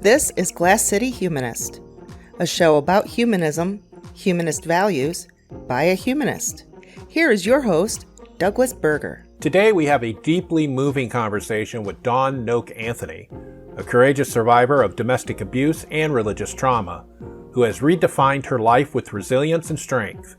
This is Glass City Humanist, a show about humanism, humanist values, by a humanist. Here is your host, Douglas Berger. Today we have a deeply moving conversation with Dawne Knoch Anthony, a courageous survivor of domestic abuse and religious trauma, who has redefined her life with resilience and strength.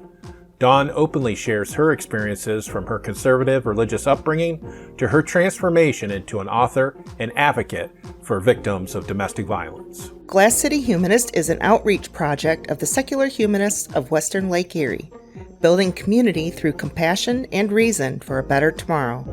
Dawne openly shares her experiences from her conservative religious upbringing to her transformation into an author and advocate for victims of domestic violence. Glass City Humanist is an outreach project of the secular humanists of Western Lake Erie, building community through compassion and reason for a better tomorrow.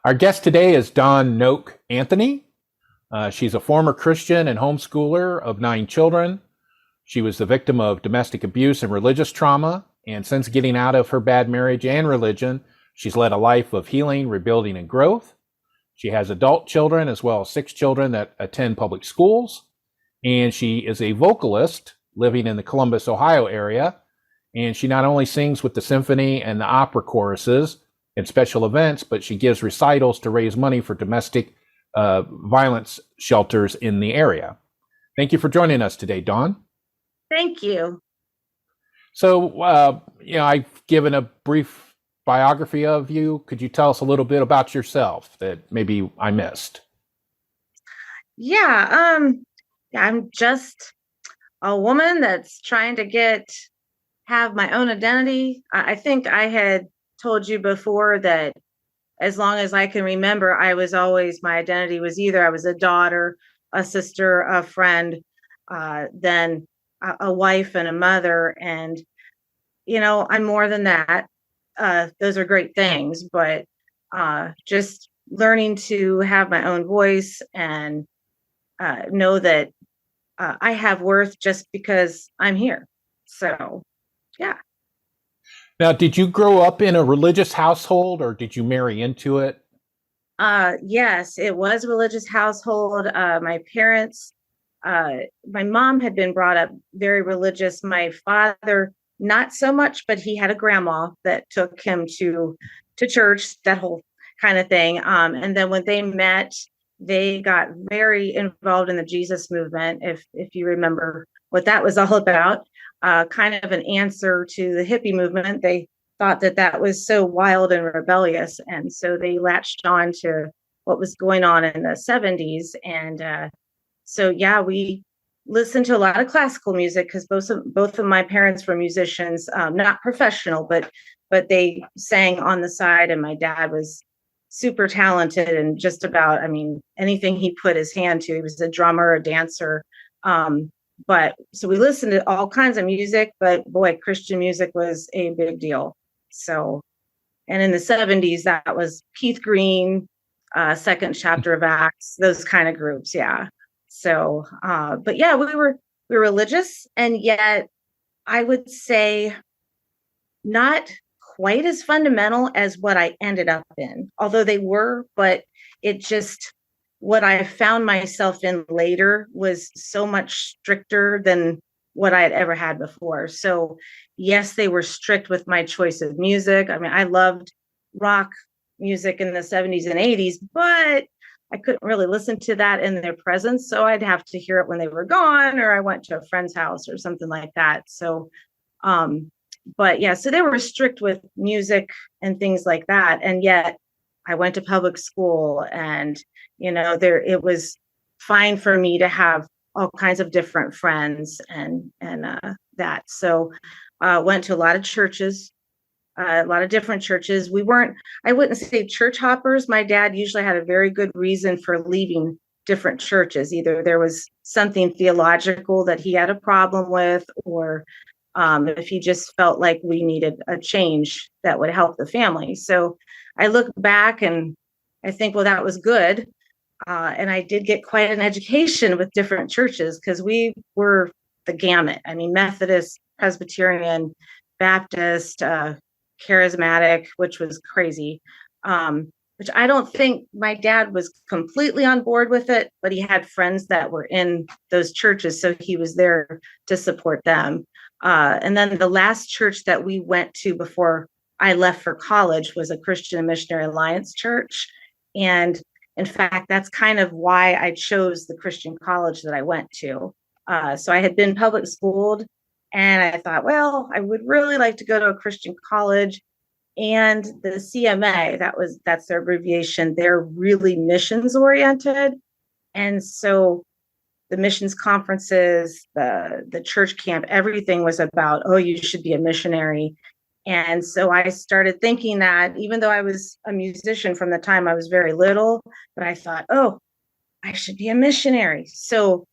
Our guest today is Dawne Knoch Anthony. She's a former Christian and homeschooler of 9 children. She was the victim of domestic abuse and religious trauma, and since getting out of her bad marriage and religion, she's led a life of healing, rebuilding, and growth. She has adult children as well as 6 children that attend public schools, and she is a vocalist living in the Columbus, Ohio area, and she not only sings with the symphony and the opera choruses in special events, but she gives recitals to raise money for domestic violence shelters in the area. Thank you for joining us today, Dawne. Thank you. So, I've given a brief biography of you. Could you tell us a little bit about yourself that maybe I missed? Yeah, I'm just a woman that's trying to have my own identity. I think I had told you before that as long as I can remember, my identity was either I was a daughter, a sister, a friend, then a wife and a mother. And, I'm more than that. Those are great things, but just learning to have my own voice and know that I have worth just because I'm here. So, yeah. Now, did you grow up in a religious household or did you marry into it? Yes, it was a religious household. My parents, my mom had been brought up very religious. My father, not so much, but he had a grandma that took him to church, that whole kind of thing. And then when they met, they got very involved in the Jesus movement, if you remember what that was all about. Kind of an answer to the hippie movement. They thought that was so wild and rebellious. And so they latched on to what was going on in the 70s. And we listened to a lot of classical music because both of my parents were musicians, not professional, but they sang on the side. And my dad was super talented and just about, anything he put his hand to. He was a drummer, a dancer. But so we listened to all kinds of music, but boy, Christian music was a big deal. So, and in the 70s, that was Keith Green, Second Chapter of Acts, those kind of groups. Yeah. So, but yeah, we were religious, and yet I would say not quite as fundamental as what I ended up in, although they were, but what I found myself in later was so much stricter than what I had ever had before. So yes, they were strict with my choice of music. I loved rock music in the 70s and 80s, but I couldn't really listen to that in their presence. So I'd have to hear it when they were gone, or I went to a friend's house or something like that. So, but yeah, so they were strict with music and things like that. And yet I went to public school, and it was fine for me to have all kinds of different friends and that. So went to a lot of churches, a lot of different churches. I wouldn't say church hoppers. My dad usually had a very good reason for leaving different churches. Either there was something theological that he had a problem with, or if he just felt like we needed a change that would help the family. So I look back and I think, well, that was good. And I did get quite an education with different churches because we were the gamut. Methodist, Presbyterian, Baptist, charismatic, which was crazy. which I don't think my dad was completely on board with it, but he had friends that were in those churches, so he was there to support them. And then the last church that we went to before I left for college was a Christian Missionary Alliance church. And in fact, that's kind of why I chose the Christian college that I went to. So I had been public schooled, and I thought, well, I would really like to go to a Christian college. And the CMA, that's their abbreviation, they're really missions oriented. And so the missions conferences, the church camp, everything was about, oh, you should be a missionary. And so I started thinking that, even though I was a musician from the time I was very little, but I thought, oh, I should be a missionary. So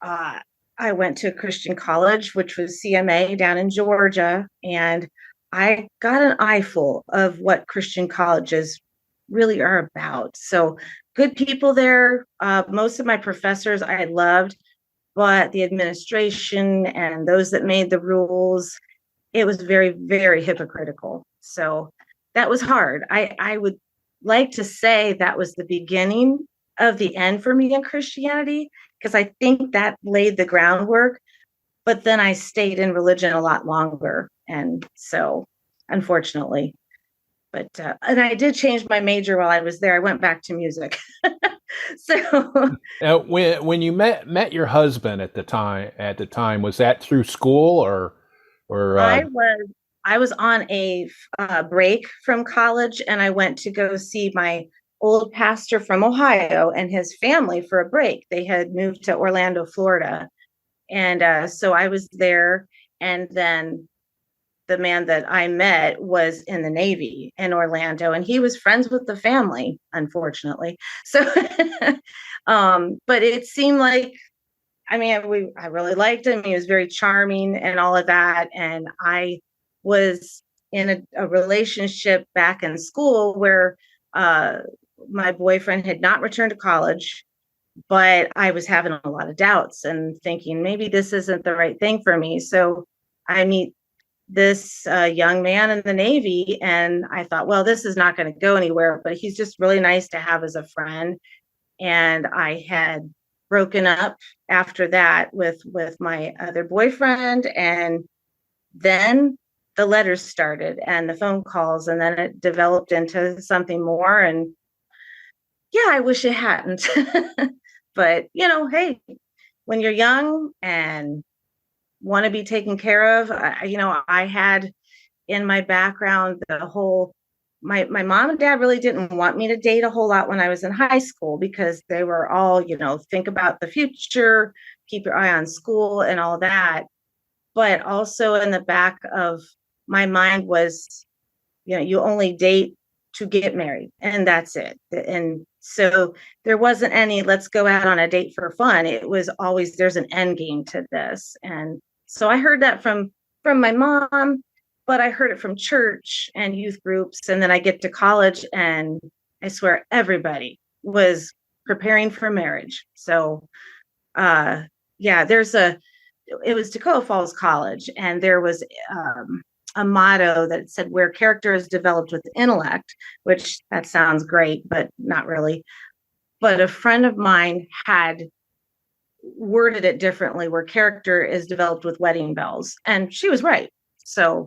I went to a Christian college, which was CMA down in Georgia, and I got an eyeful of what Christian colleges really are about. So good people there. Most of my professors I loved, but the administration and those that made the rules, it was very, very hypocritical. So that was hard. I would like to say that was the beginning of the end for me in Christianity, because I think that laid the groundwork. But then I stayed in religion a lot longer. And so, unfortunately, but and I did change my major while I was there. I went back to music. So when you met your husband at the time, was that through school or I was on a break from college, and I went to go see my old pastor from Ohio and his family for a break. They had moved to Orlando, Florida. And so I was there. And then the man that I met was in the Navy in Orlando, and he was friends with the family, unfortunately. So, but it seemed like, I mean, I really liked him. He was very charming and all of that. And I was in a relationship back in school where my boyfriend had not returned to college, but I was having a lot of doubts and thinking maybe this isn't the right thing for me. So I meet this young man in the Navy, and I thought, well, this is not going to go anywhere, but he's just really nice to have as a friend. And I had broken up after that with my other boyfriend, and then the letters started and the phone calls, and then it developed into something more. And yeah, I wish it hadn't. But hey, when you're young and want to be taken care of, I had in my background the whole, my mom and dad really didn't want me to date a whole lot when I was in high school, because they were all, think about the future, keep your eye on school and all that. But also in the back of my mind was, you only date to get married, and that's it. And so there wasn't any, let's go out on a date for fun. It was always, there's an end game to this. And so I heard that from my mom, but I heard it from church and youth groups. And then I get to college, and I swear everybody was preparing for marriage. So yeah, it was Tacoma Falls College, and there was a motto that said, where character is developed with intellect, which that sounds great, but not really. But a friend of mine had worded it differently, where character is developed with wedding bells. And she was right. So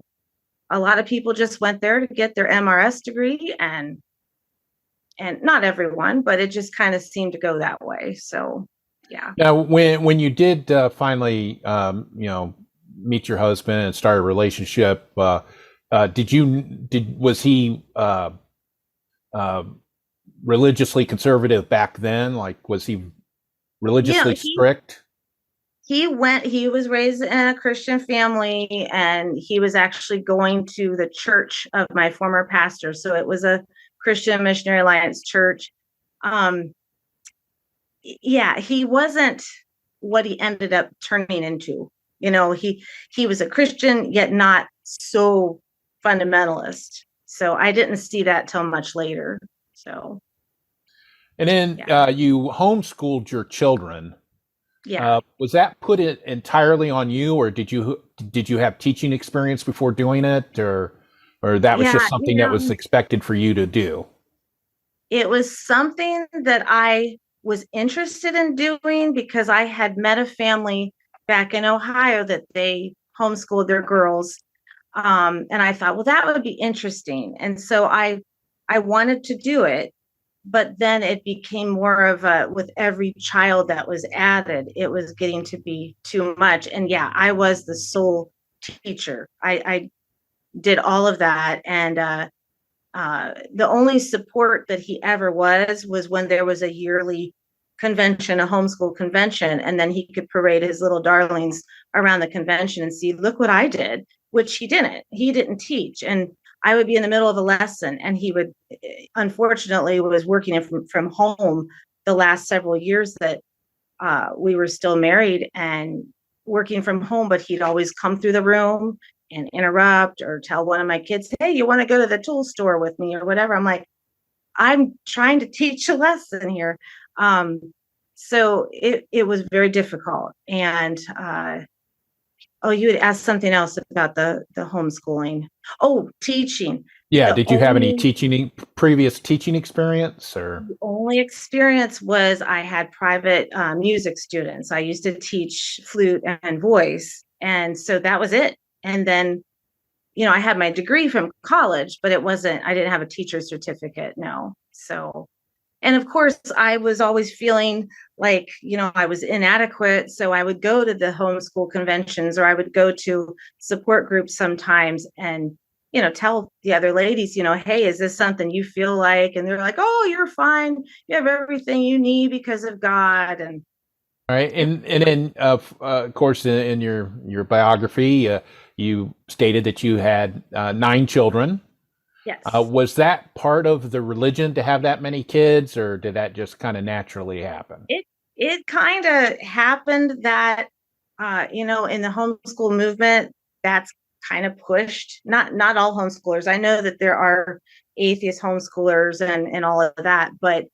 a lot of people just went there to get their MRS degree, and not everyone, but it just kind of seemed to go that way. So yeah. Now, when you did finally, meet your husband and start a relationship, was he religiously conservative back then? Like, was he religiously strict? He was raised in a Christian family, and he was actually going to the church of my former pastor. So it was a Christian Missionary Alliance church. Yeah, he wasn't what he ended up turning into. He was a Christian, yet not so fundamentalist. So I didn't see that till much later. So. And then you homeschooled your children. Yeah. Was that put it entirely on you, or did you have teaching experience before doing it, or that was just something that was expected for you to do? it was something that I was interested in doing because I had met a family back in Ohio that they homeschooled their girls. And I thought, well, that would be interesting. And so I wanted to do it, but then it became more of a, with every child that was added, it was getting to be too much. And yeah, I was the sole teacher. I did all of that. And the only support that he ever was when there was a yearly convention, a homeschool convention, and then he could parade his little darlings around the convention and see, look what I did, which he didn't. He didn't teach. And I would be in the middle of a lesson, and he would, unfortunately, was working from home the last several years that we were still married and working from home, but he'd always come through the room and interrupt or tell one of my kids, hey, you want to go to the tool store with me or whatever. I'm like, I'm trying to teach a lesson here. So it was very difficult. And oh, you had asked something else about the homeschooling. Oh, teaching. Yeah. The Did you have any only previous teaching experience or? the only experience was I had private music students. I used to teach flute and voice, and so that was it. And then, I had my degree from college, but I didn't have a teacher's certificate. No. So, and of course, I was always feeling like, I was inadequate. So I would go to the homeschool conventions, or I would go to support groups sometimes and, tell the other ladies, hey, is this something you feel like? And they're like, oh, you're fine. You have everything you need because of God. And All right, and then of course in your biography, you stated that you had 9 children. yes. Was that part of the religion to have that many kids, or did that just kind of naturally happen? It kind of happened that in the homeschool movement, that's kind of pushed. Not all homeschoolers. I know that there are atheist homeschoolers and all of that, but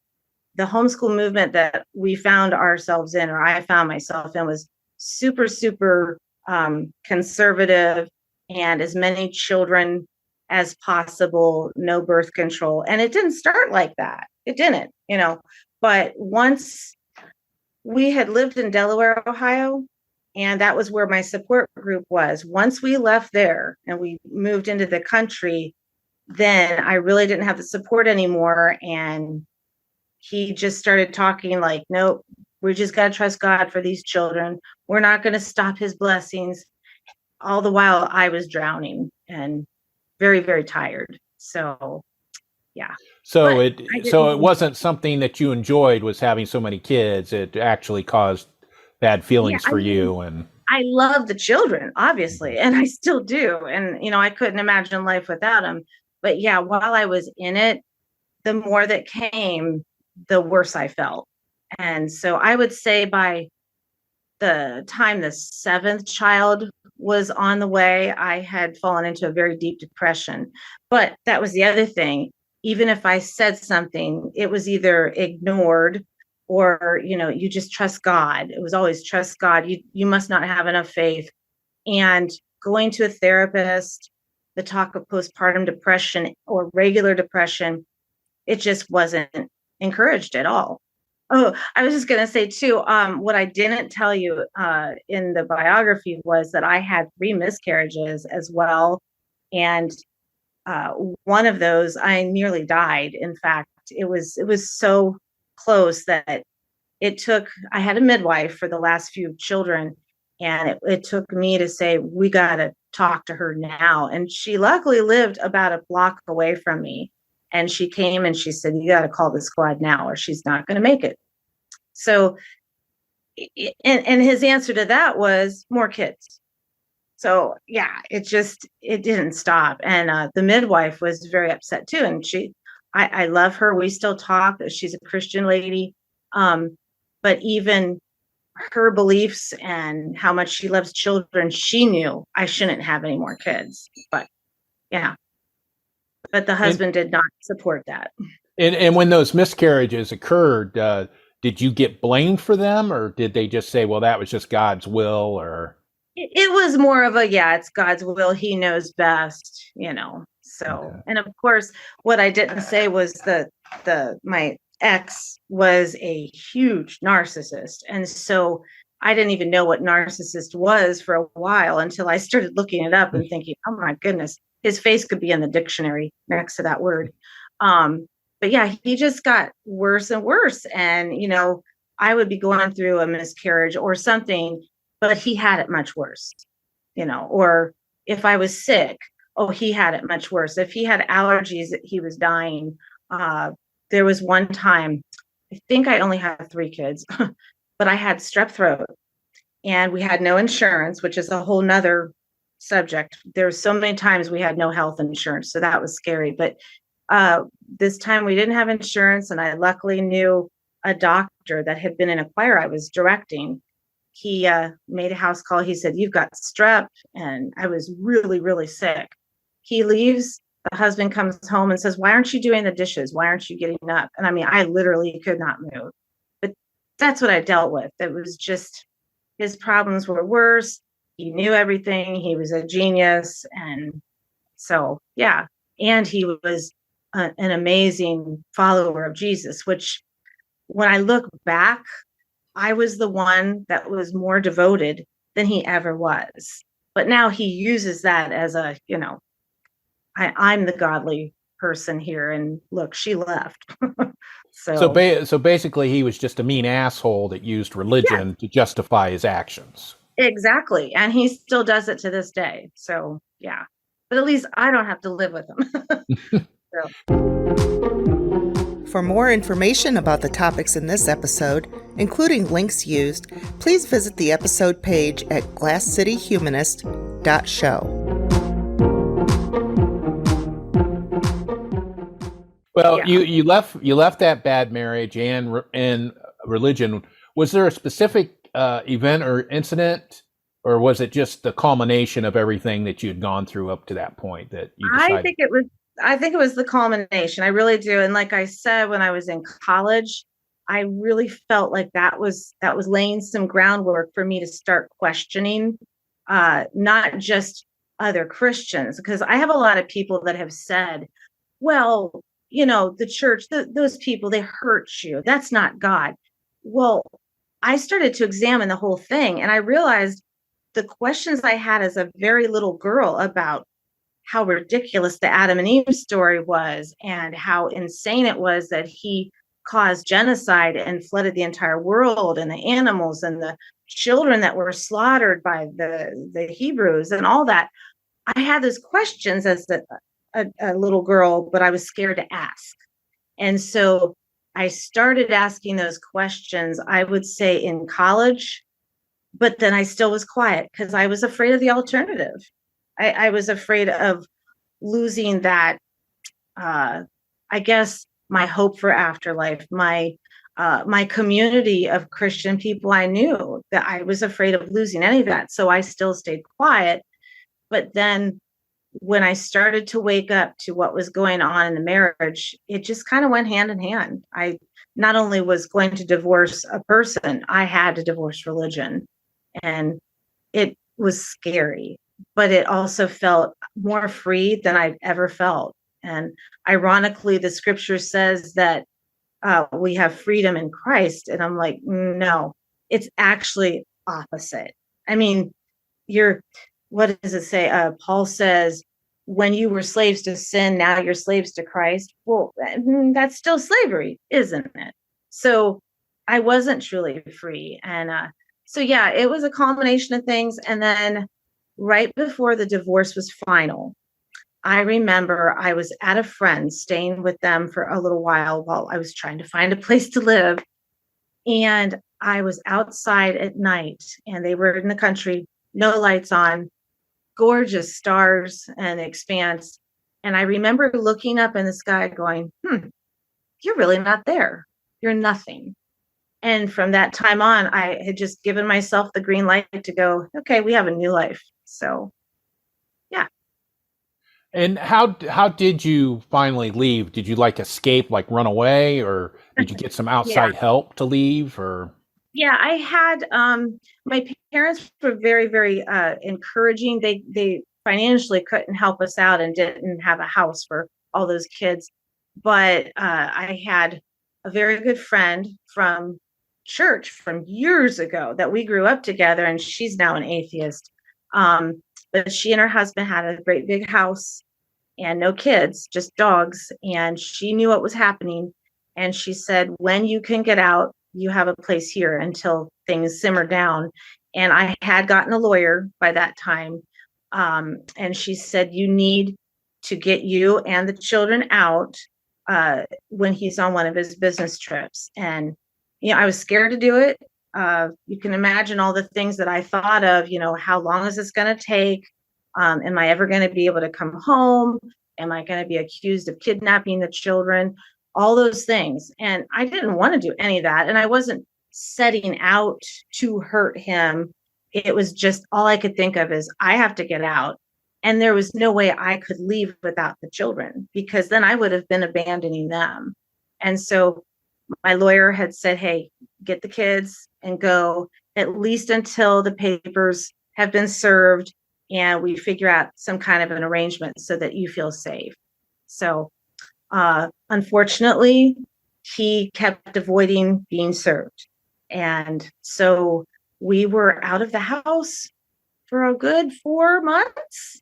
the homeschool movement that we found ourselves in, or I found myself in, was super, super conservative, and as many children as possible, no birth control. And it didn't start like that. It didn't, but once we had lived in Delaware, Ohio, and that was where my support group was. Once we left there and we moved into the country, then I really didn't have the support anymore. And he just started talking like, nope, we just got to trust God for these children. We're not going to stop his blessings. All the while I was drowning and very, very tired. So, yeah. So But it I so it didn't, wasn't something that you enjoyed, was having so many kids. It actually caused bad yeah, feelings I for mean, you, and I love the children, obviously, and I still do. And, I couldn't imagine life without them. But yeah, while I was in it, the more that came, the worse I felt. And so I would say by the time the seventh child was on the way, I had fallen into a very deep depression. But that was the other thing. Even if I said something, it was either ignored or, you just trust God. It was always trust God. You must not have enough faith. And going to a therapist, the talk of postpartum depression or regular depression, it just wasn't encouraged at all. Oh, I was just going to say too, what I didn't tell you in the biography was that I had 3 miscarriages as well. And uh, one of those, I nearly died. In fact, it was so close that I had a midwife for the last few children, and it took me to say, we got to talk to her now. And she luckily lived about a block away from me. And she came and she said, you got to call the squad now or she's not going to make it. So, and his answer to that was more kids. So yeah, it didn't stop. And the midwife was very upset too. And I love her. We still talk. She's a Christian lady. But even her beliefs and how much she loves children, she knew I shouldn't have any more kids. But yeah, but the and husband did not support that. and when those miscarriages occurred, did you get blamed for them, or did they just say, "Well, that was just God's will"? Or It was more of a, yeah, it's God's will. He knows best. So, Okay. and of course, what I didn't say was my ex was a huge narcissist. And so I didn't even know what narcissist was for a while until I started looking it up and thinking, oh my goodness, his face could be in the dictionary next to that word. But yeah, he just got worse and worse. And, I would be going through a miscarriage or something, but he had it much worse, or if I was sick, oh, he had it much worse. If he had allergies, he was dying. There was one time, I think I only had 3 kids, but I had strep throat and we had no insurance, which is a whole nother subject. There's so many times we had no health insurance. So that was scary. But this time we didn't have insurance. And I luckily knew a doctor that had been in a choir I was directing. He made a house call. He said, "You've got strep." And I was really, really sick. He leaves. The husband comes home and says, "Why aren't you doing the dishes? Why aren't you getting up?" And I mean, I literally could not move. But that's what I dealt with. It was just his problems were worse. He knew everything. He was a genius. And so, yeah. And he was an amazing follower of Jesus, which when I look back, I was the one that was more devoted than he ever was. But now he uses that as I'm the godly person here. And look, she left. So, So, so basically, he was just a mean asshole that used yeah, religion to justify his actions. exactly. And he still does it to this day. So, yeah. But at least I don't have to live with him. So, For more information about the topics in this episode, including links used, please visit the episode page at glasscityhumanist.show. Well, yeah. you left that bad marriage and religion. Was there a specific event or incident, or was it just the culmination of everything that you had gone through up to that point that you I decided? think it was the culmination. I really do. And like I said, when I was in college, I really felt like that was laying some groundwork for me to start questioning not just other Christians, because I have a lot of people that have said, well, the church, those people, they hurt you. That's not God. Well, I started to examine the whole thing and I realized the questions I had as a very little girl about how ridiculous the Adam and Eve story was and how insane it was that he caused genocide and flooded the entire world and the animals and the children that were slaughtered by the Hebrews and all that. I had those questions as a little girl, but I was scared to ask. And so I started asking those questions, I would say in college, but then I still was quiet because I was afraid of the alternative. I was afraid of losing that, I guess, my hope for afterlife, my community of Christian people I knew, that I was afraid of losing any of that. So I still stayed quiet. But then when I started to wake up to what was going on in the marriage, it just kind of went hand in hand. I not only was going to divorce a person, I had to divorce religion. And it was scary, but it also felt more free than I've ever felt. And ironically, the scripture says that we have freedom in Christ. And I'm like, no, it's actually opposite. I mean, what does it say? Paul says, when you were slaves to sin, now you're slaves to Christ. Well, that's still slavery, isn't it? So I wasn't truly free. And so, yeah, it was a combination of things. And then right before the divorce was final, I remember I was at a friend staying with them for a little while I was trying to find a place to live. And I was outside at night and they were in the country, no lights on, gorgeous stars and expanse. And I remember looking up in the sky going, you're really not there. You're nothing. And from that time on, I had just given myself the green light to go, okay, we have a new life. So, yeah. And how did you finally leave? Did you escape, run away, or did you get some Yeah. outside help to leave? Or Yeah, I had my parents were very, very encouraging. They financially couldn't help us out and didn't have a house for all those kids. But I had a very good friend from church from years ago that we grew up together, and she's now an atheist. But she and her husband had a great big house and no kids, just dogs. And she knew what was happening. And she said, when you can get out, you have a place here until things simmer down. And I had gotten a lawyer by that time. And she said, you need to get you and the children out when he's on one of his business trips. And, I was scared to do it. You can imagine all the things that I thought of, how long is this going to take? Am I ever going to be able to come home? Am I going to be accused of kidnapping the children? All those things. And I didn't want to do any of that. And I wasn't setting out to hurt him. It was just all I could think of is I have to get out. And there was no way I could leave without the children, because then I would have been abandoning them. And so my lawyer had said, hey, get the kids and go at least until the papers have been served and we figure out some kind of an arrangement so that you feel safe. So unfortunately, he kept avoiding being served. And so we were out of the house for a good 4 months.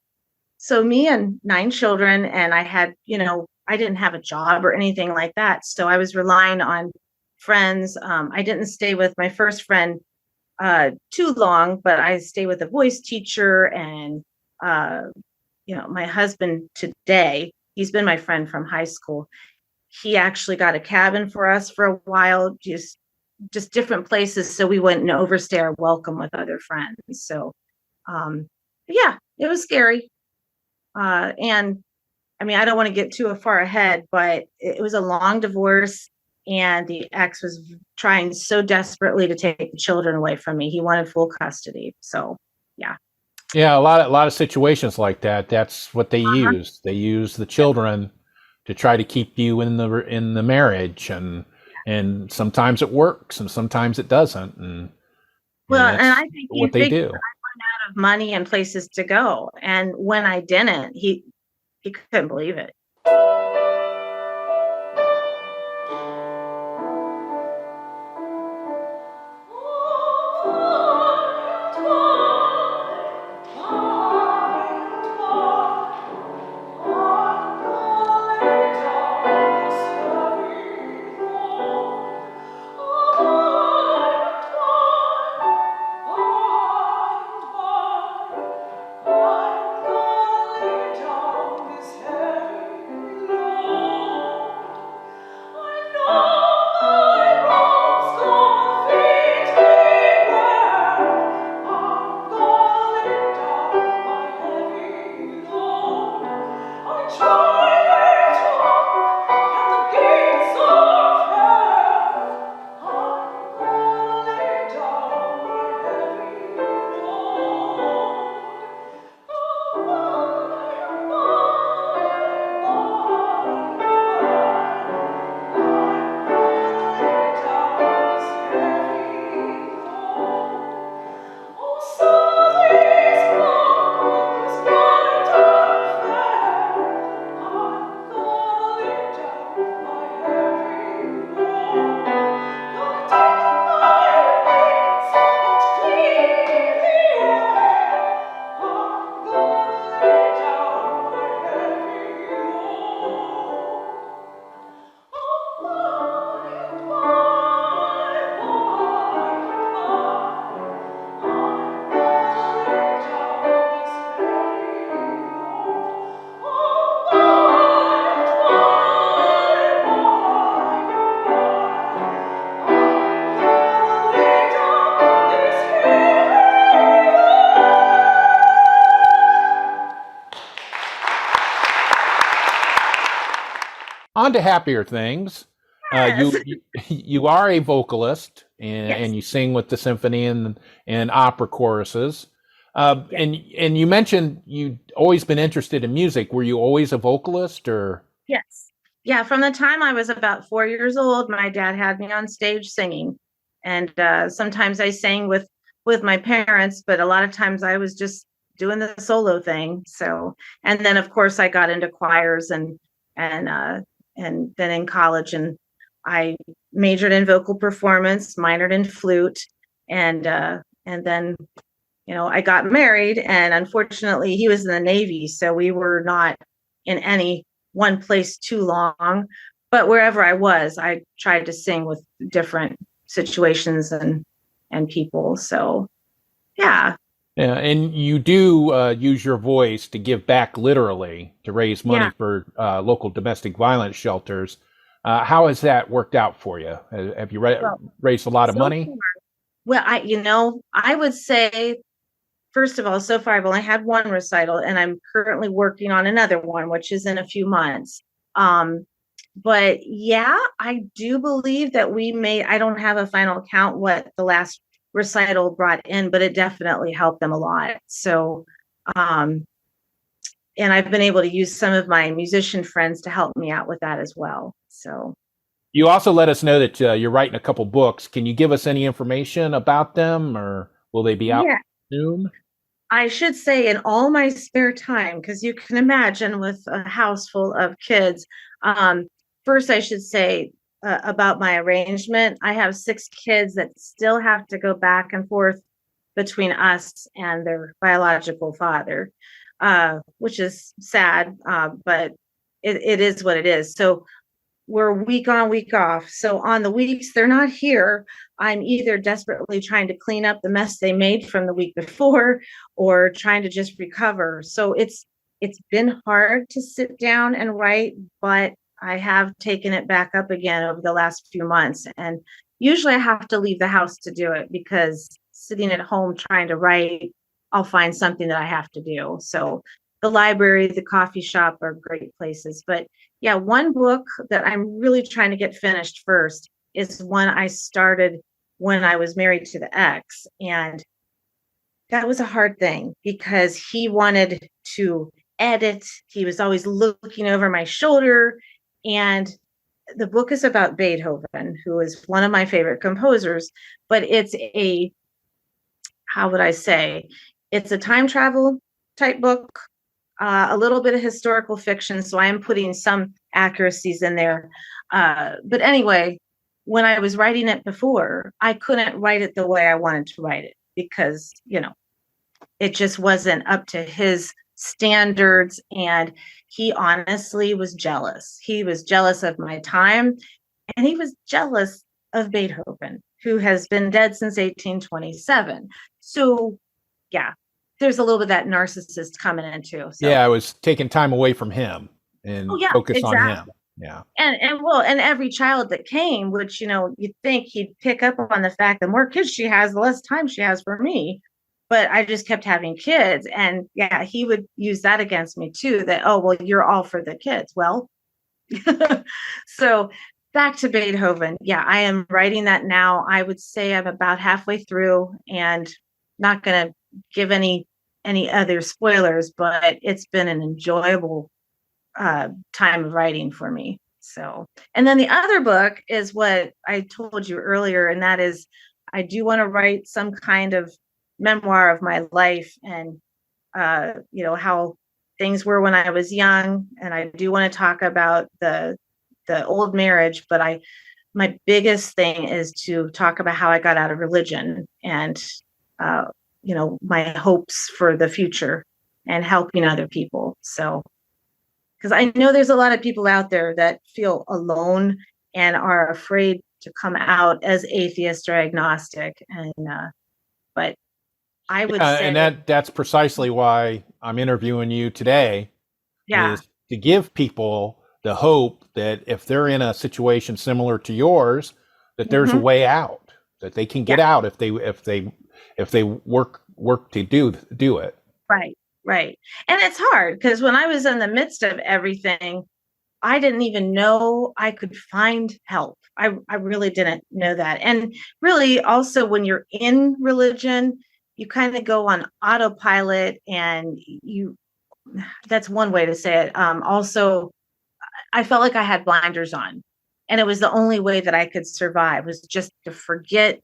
So me and 9 children, and I had, I didn't have a job or anything like that. So I was relying on friends. I didn't stay with my first friend too long, but I stayed with a voice teacher and, my husband today, he's been my friend from high school. He actually got a cabin for us for a while, just different places so we wouldn't overstay our welcome with other friends. So, yeah, it was scary. And I mean, I don't want to get too far ahead, but it was a long divorce and the ex was trying so desperately to take the children away from me. He wanted full custody. So, yeah. Yeah, a lot of situations like that. That's what they use. They use the children to try to keep you in the marriage, and sometimes it works and sometimes it doesn't. And I think what they do. I run out of money and places to go, and when I didn't, he couldn't believe it. On to happier things. Yes. You are a vocalist, and, Yes. and you sing with the symphony and opera choruses. And you mentioned you'd always been interested in music. Were you always a vocalist, or? Yes. Yeah. From the time I was about 4 years old, my dad had me on stage singing. And sometimes I sang with my parents, but a lot of times I was just doing the solo thing. So, and then of course I got into choirs and then in college, and I majored in vocal performance, minored in flute, and then I got married, and unfortunately he was in the Navy, so we were not in any one place too long. But wherever I was, I tried to sing with different situations and people. So yeah. Yeah, and you do use your voice to give back literally to raise money Yeah. for local domestic violence shelters. How has that worked out for you? Have you Well, raised a lot of so money? far, well, I would say, first of all, so far I've only had one recital, and I'm currently working on another one, which is in a few months. But yeah, I do believe that I don't have a final count what the last recital brought in, but it definitely helped them a lot. So, um, and I've been able to use some of my musician friends to help me out with that as well. So, You also let us know that you're writing a couple books. Can you give us any information about them, or will they be out yeah, soon? I should say in all my spare time, because you can imagine with a house full of kids. Um, First, I should say about my arrangement. I have 6 kids that still have to go back and forth between us and their biological father, which is sad, but it is what it is. So we're week on, week off. So on the weeks they're not here, I'm either desperately trying to clean up the mess they made from the week before or trying to just recover. So it's been hard to sit down and write, but I have taken it back up again over the last few months. And usually I have to leave the house to do it, because sitting at home trying to write, I'll find something that I have to do. So the library, the coffee shop are great places. But yeah, one book that I'm really trying to get finished first is one I started when I was married to the ex. And that was a hard thing because he wanted to edit. He was always looking over my shoulder. And the book is about Beethoven, who is one of my favorite composers, but how would I say, it's a time travel type book, a little bit of historical fiction. So I am putting some accuracies in there. But anyway, when I was writing it before, I couldn't write it the way I wanted to write it because, it just wasn't up to his standards. And he honestly was jealous. He was jealous of my time, and he was jealous of Beethoven, who has been dead since 1827. So, yeah, there's a little bit of that narcissist coming in too. So, Yeah, I was taking time away from him oh and yeah, focus on exactly. him. Yeah. And every child that came, which you'd think he'd pick up on the fact the more kids she has, the less time she has for me. But I just kept having kids, and yeah, he would use that against me too. That, oh well, you're all for the kids. Well, so back to Beethoven. Yeah, I am writing that now. I would say I'm about halfway through, and not going to give any other spoilers, but it's been an enjoyable time of writing for me. So, and then the other book is what I told you earlier, and that is I do want to write some kind of memoir of my life, and how things were when I was young. And I do want to talk about the old marriage, but my biggest thing is to talk about how I got out of religion, and my hopes for the future and helping other people. So, because I know there's a lot of people out there that feel alone and are afraid to come out as atheist or agnostic. And but I would Yeah, and say, that's precisely why I'm interviewing you today, yeah, is to give people the hope that if they're in a situation similar to yours, that there's a hmm way out, that they can yeah, get out if they work to do it. right, right. And it's hard because when I was in the midst of everything, I didn't even know I could find help. I really didn't know that. And really, also, when you're in religion, you kind of go on autopilot, and that's one way to say it. Also, I felt like I had blinders on, and it was the only way that I could survive was just to forget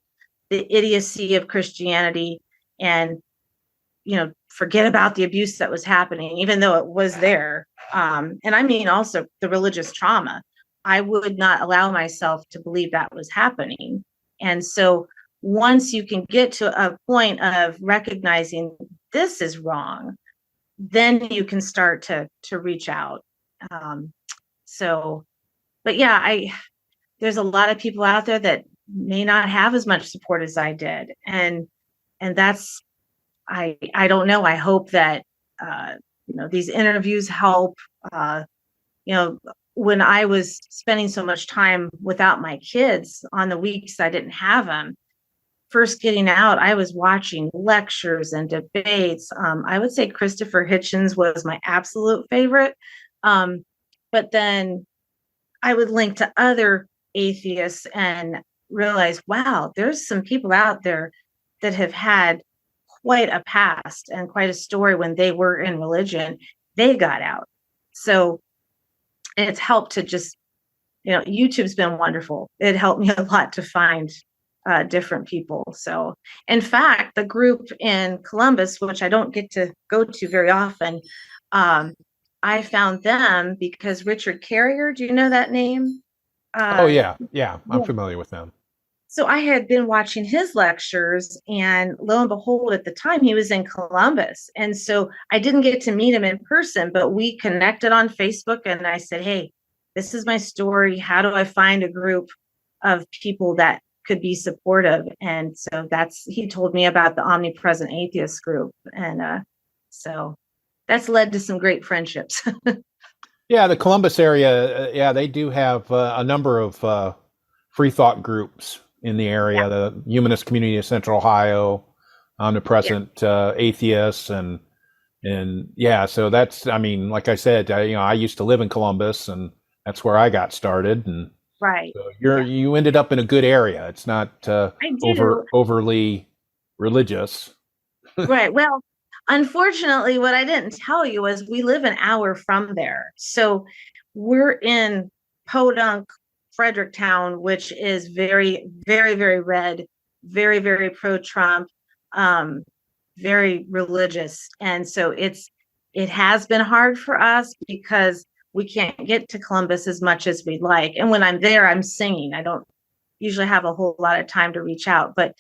the idiocy of Christianity and, forget about the abuse that was happening, even though it was there. And I mean, also the religious trauma. I would not allow myself to believe that was happening. And so once you can get to a point of recognizing this is wrong, then you can start to reach out. But yeah, there's a lot of people out there that may not have as much support as I did. And that's, I don't know. I hope that, these interviews help. When I was spending so much time without my kids on the weeks I didn't have them, first getting out, I was watching lectures and debates. I would say Christopher Hitchens was my absolute favorite. But then I would link to other atheists and realize, wow, there's some people out there that have had quite a past and quite a story when they were in religion. They got out. So it's helped to just, YouTube's been wonderful. It helped me a lot to find different people. So, in fact, the group in Columbus, which I don't get to go to very often, I found them because Richard Carrier, do you know that name? Oh, yeah. I'm familiar with them. So I had been watching his lectures, and lo and behold, at the time he was in Columbus. And so I didn't get to meet him in person, but we connected on Facebook, and I said, hey, this is my story. How do I find a group of people that could be supportive? And so he told me about the Omnipresent Atheist group. And so that's led to some great friendships. Yeah, the Columbus area, they do have a number of free thought groups in the area. Yeah. The Humanist Community of Central Ohio, Omnipresent Atheists, and so that's, I mean, like I said, I used to live in Columbus, and that's where I got started. And right, so you ended up in a good area. It's not overly religious. Right. Well, unfortunately, what I didn't tell you was we live an hour from there. So we're in Podunk, Fredericktown, which is very, very, very red, very, very pro-Trump, very religious. And so it has been hard for us because we can't get to Columbus as much as we'd like. And when I'm there, I'm singing. I don't usually have a whole lot of time to reach out, but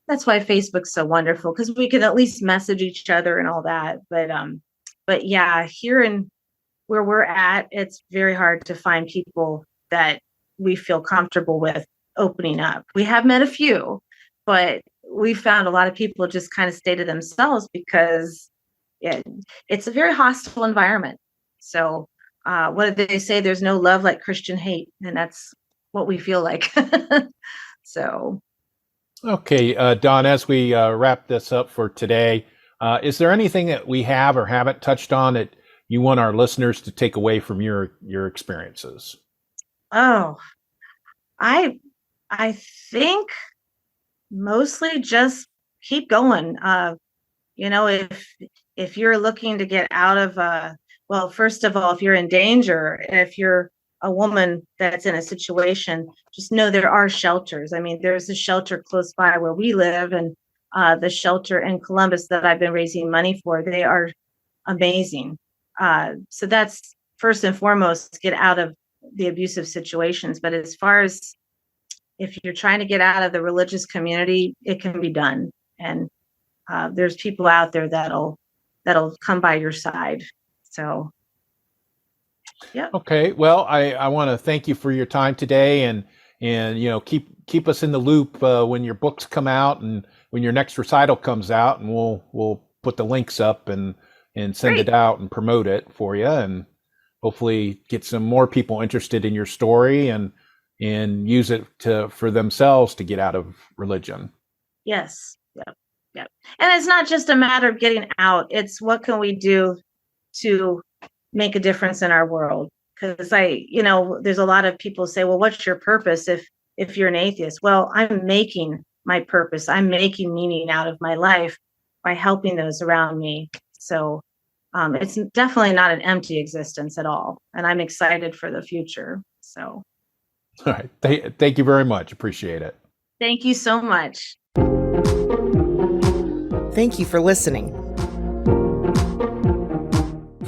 that's why Facebook's so wonderful, because we can at least message each other and all that. But yeah, here in where we're at, it's very hard to find people that we feel comfortable with opening up. We have met a few, but we found a lot of people just kind of stay to themselves because it's a very hostile environment. So what did they say? There's no love like Christian hate. And that's what we feel like. So. Okay, Dawn, as we wrap this up for today, is there anything that we have or haven't touched on that you want our listeners to take away from your experiences? Oh, I think mostly just keep going. If you're looking to get out of well, first of all, if you're in danger, if you're a woman that's in a situation, just know there are shelters. I mean, there's a shelter close by where we live, and the shelter in Columbus that I've been raising money for, they are amazing. So that's first and foremost, get out of the abusive situations. But as far as if you're trying to get out of the religious community, it can be done. And there's people out there that'll come by your side. So, yeah. Okay. Well, I want to thank you for your time today, and keep us in the loop when your books come out and when your next recital comes out, and we'll put the links up and send Great. it out and promote it for you, and hopefully get some more people interested in your story and use it for themselves to get out of religion. Yes. Yep. And it's not just a matter of getting out. It's what can we do to make a difference in our world? Because there's a lot of people say, well, what's your purpose if you're an atheist? Well, I'm making my purpose. I'm making meaning out of my life by helping those around me. So it's definitely not an empty existence at all. And I'm excited for the future. So. All right. Thank you very much. Appreciate it. Thank you so much. Thank you for listening.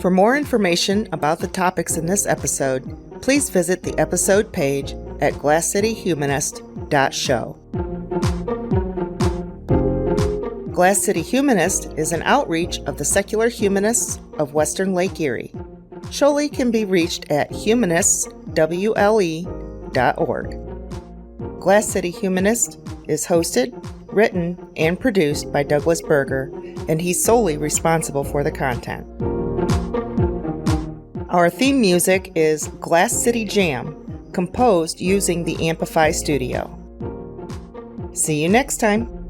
For more information about the topics in this episode, please visit the episode page at glasscityhumanist.show. Glass City Humanist is an outreach of the secular humanists of Western Lake Erie. Sholi can be reached at humanistswle.org. Glass City Humanist is hosted, written, and produced by Douglas Berger, and he's solely responsible for the content. Our theme music is Glass City Jam, composed using the Amplify Studio. See you next time.